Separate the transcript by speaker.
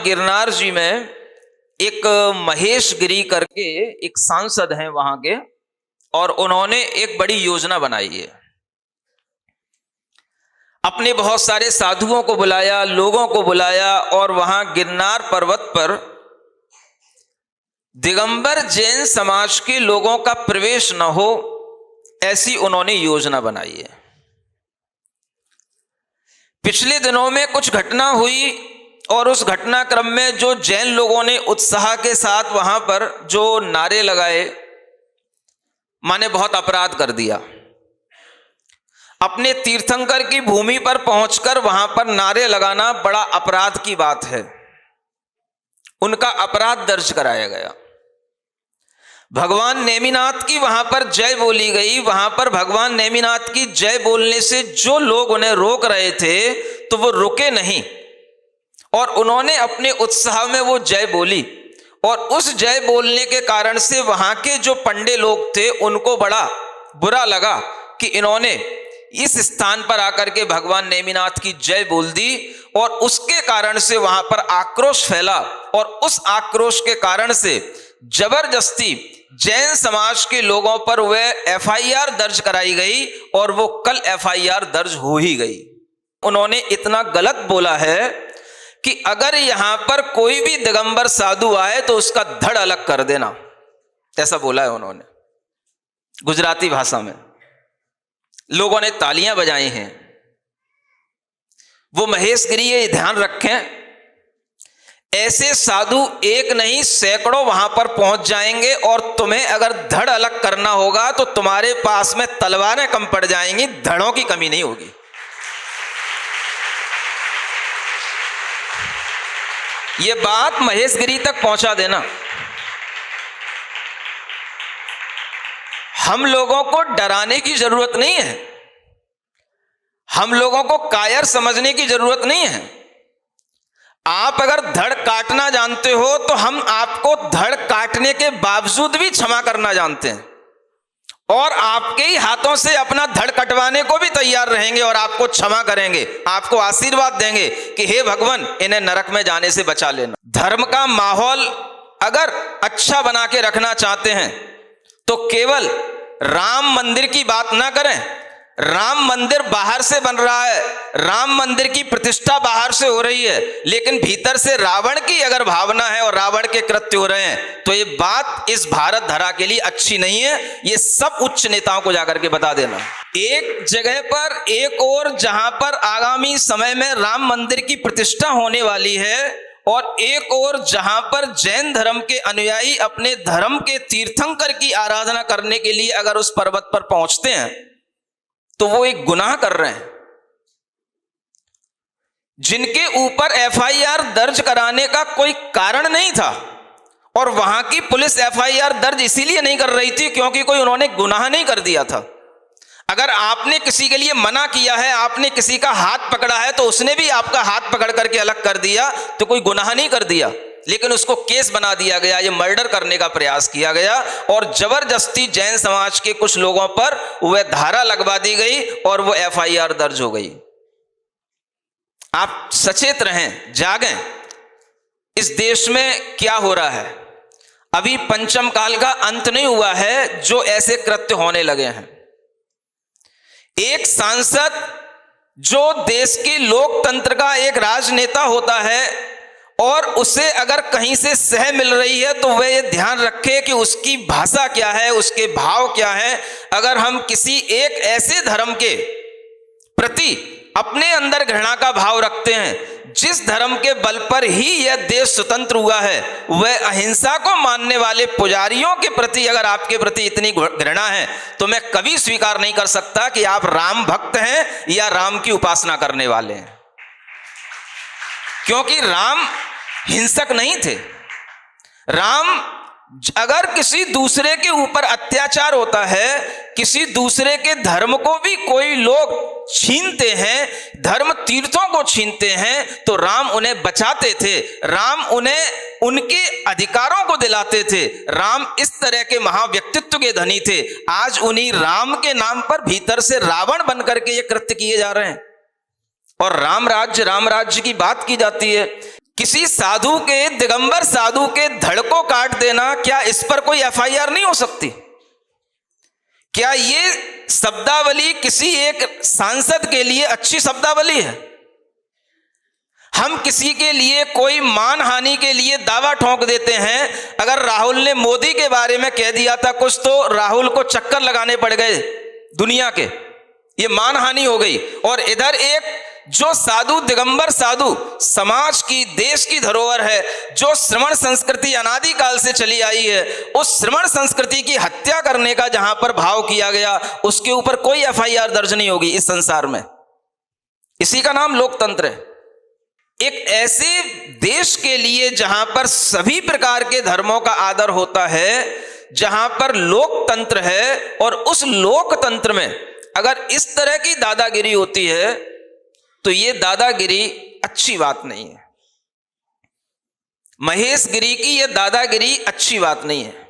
Speaker 1: गिरनार जी में एक महेश गिरी करके एक सांसद हैं वहां के, और उन्होंने एक बड़ी योजना बनाई है। अपने बहुत सारे साधुओं को बुलाया, लोगों को बुलाया, और वहां गिरनार पर्वत पर दिगंबर जैन समाज के लोगों का प्रवेश न हो, ऐसी उन्होंने योजना बनाई है। पिछले दिनों में कुछ घटना हुई और उस घटनाक्रम में जो जैन लोगों ने उत्साह के साथ वहां पर जो नारे लगाए, माने बहुत अपराध कर दिया। अपने तीर्थंकर की भूमि पर पहुंचकर वहां पर नारे लगाना बड़ा अपराध की बात है। उनका अपराध दर्ज कराया गया। भगवान नेमिनाथ की वहां पर जय बोली गई। वहां पर भगवान नेमिनाथ की जय बोलने से जो लोग उन्हें रोक रहे थे तो वो रुके नहीं, और उन्होंने अपने उत्साह में वो जय बोली। और उस जय बोलने के कारण से वहां के जो पंडे लोग थे उनको बड़ा बुरा लगा कि इन्होंने इस स्थान पर आकर के भगवान नेमिनाथ की जय बोल दी, और उसके कारण से वहां पर आक्रोश फैला। और उस आक्रोश के कारण से जबरदस्ती जैन समाज के लोगों पर वह एफआईआर दर्ज कराई गई, और वो कल एफआईआर दर्ज हो ही गई। उन्होंने इतना गलत बोला है कि अगर यहां पर कोई भी दिगंबर साधु आए तो उसका धड़ अलग कर देना, ऐसा बोला है उन्होंने गुजराती भाषा में। लोगों ने तालियां बजाई हैं। वो महेश गिरी ये ध्यान रखें, ऐसे साधु एक नहीं सैकड़ों वहां पर पहुंच जाएंगे, और तुम्हें अगर धड़ अलग करना होगा तो तुम्हारे पास में तलवारें कम पड़ जाएंगी, धड़ों की कमी नहीं होगी। ये बात महेश गिरी तक पहुंचा देना। हम लोगों को डराने की जरूरत नहीं है, हम लोगों को कायर समझने की जरूरत नहीं है। आप अगर धड़ काटना जानते हो तो हम आपको धड़ काटने के बावजूद भी क्षमा करना जानते हैं, और आपके ही हाथों से अपना धड़ कटवाने को भी तैयार रहेंगे, और आपको क्षमा करेंगे, आपको आशीर्वाद देंगे कि हे भगवान इन्हें नरक में जाने से बचा लेना। धर्म का माहौल अगर अच्छा बना के रखना चाहते हैं तो केवल राम मंदिर की बात ना करें। राम मंदिर बाहर से बन रहा है, राम मंदिर की प्रतिष्ठा बाहर से हो रही है, लेकिन भीतर से रावण की अगर भावना है और रावण के कृत्य हो रहे हैं तो ये बात इस भारत धरा के लिए अच्छी नहीं है। ये सब उच्च नेताओं को जाकर के बता देना। एक जगह पर एक और जहां पर आगामी समय में राम मंदिर की प्रतिष्ठा होने वाली है, और एक और जहां पर जैन धर्म के अनुयायी अपने धर्म के तीर्थंकर की आराधना करने के लिए अगर उस पर्वत पर पहुंचते हैं तो वो एक गुनाह कर रहे हैं। जिनके ऊपर एफआईआर दर्ज कराने का कोई कारण नहीं था, और वहां की पुलिस एफआईआर दर्ज इसीलिए नहीं कर रही थी क्योंकि कोई उन्होंने गुनाह नहीं कर दिया था। अगर आपने किसी के लिए मना किया है, आपने किसी का हाथ पकड़ा है, तो उसने भी आपका हाथ पकड़ करके अलग कर दिया तो कोई गुनाह नहीं कर दिया, लेकिन उसको केस बना दिया गया, ये मर्डर करने का प्रयास किया गया, और जबरदस्ती जैन समाज के कुछ लोगों पर वह धारा लगवा दी गई और वो एफआईआर दर्ज हो गई। आप सचेत रहें, जागें। इस देश में क्या हो रहा है? अभी पंचम काल का अंत नहीं हुआ है जो ऐसे कृत्य होने लगे हैं। एक सांसद जो देश के लोकतंत्र का एक राजनेता होता है, और उसे अगर कहीं से सह मिल रही है तो वह ये ध्यान रखे कि उसकी भाषा क्या है, उसके भाव क्या है। अगर हम किसी एक ऐसे धर्म के प्रति अपने अंदर घृणा का भाव रखते हैं, जिस धर्म के बल पर ही यह देश स्वतंत्र हुआ है, वह अहिंसा को मानने वाले पुजारियों के प्रति अगर आपके प्रति इतनी घृणा है, तो मैं कभी स्वीकार नहीं कर सकता कि आप राम भक्त हैं या राम की उपासना करने वाले हैं। क्योंकि राम हिंसक नहीं थे। राम अगर किसी दूसरे के ऊपर अत्याचार होता है, किसी दूसरे के धर्म को भी कोई लोग छीनते हैं, धर्म तीर्थों को छीनते हैं, तो राम उन्हें बचाते थे, राम उन्हें उनके अधिकारों को दिलाते थे। राम इस तरह के महाव्यक्तित्व के धनी थे। आज उन्हीं राम के नाम पर भीतर से रावण बन करके ये कृत्य किए जा रहे हैं, और राम राज्य की बात की जाती है। किसी साधु के, दिगंबर साधु के धड़ को काट देना, क्या इस पर कोई एफआईआर नहीं हो सकती? क्या ये शब्दावली किसी एक सांसद के लिए अच्छी शब्दावली है? हम किसी के लिए कोई मानहानि के लिए दावा ठोक देते हैं। अगर राहुल ने मोदी के बारे में कह दिया था कुछ, तो राहुल को चक्कर लगाने पड़ गए दुनिया के, ये मानहानि हो गई। और इधर एक जो साधु, दिगंबर साधु, समाज की, देश की धरोहर है, जो श्रमण संस्कृति अनादिकाल से चली आई है, उस श्रमण संस्कृति की हत्या करने का जहां पर भाव किया गया, उसके ऊपर कोई एफआईआर दर्ज नहीं होगी इस संसार में। इसी का नाम लोकतंत्र है। एक ऐसे देश के लिए जहां पर सभी प्रकार के धर्मों का आदर होता है, जहां पर लोकतंत्र है, और उस लोकतंत्र में अगर इस तरह की दादागिरी होती है तो ये दादागिरी अच्छी बात नहीं है। महेश गिरी की ये दादागिरी अच्छी बात नहीं है।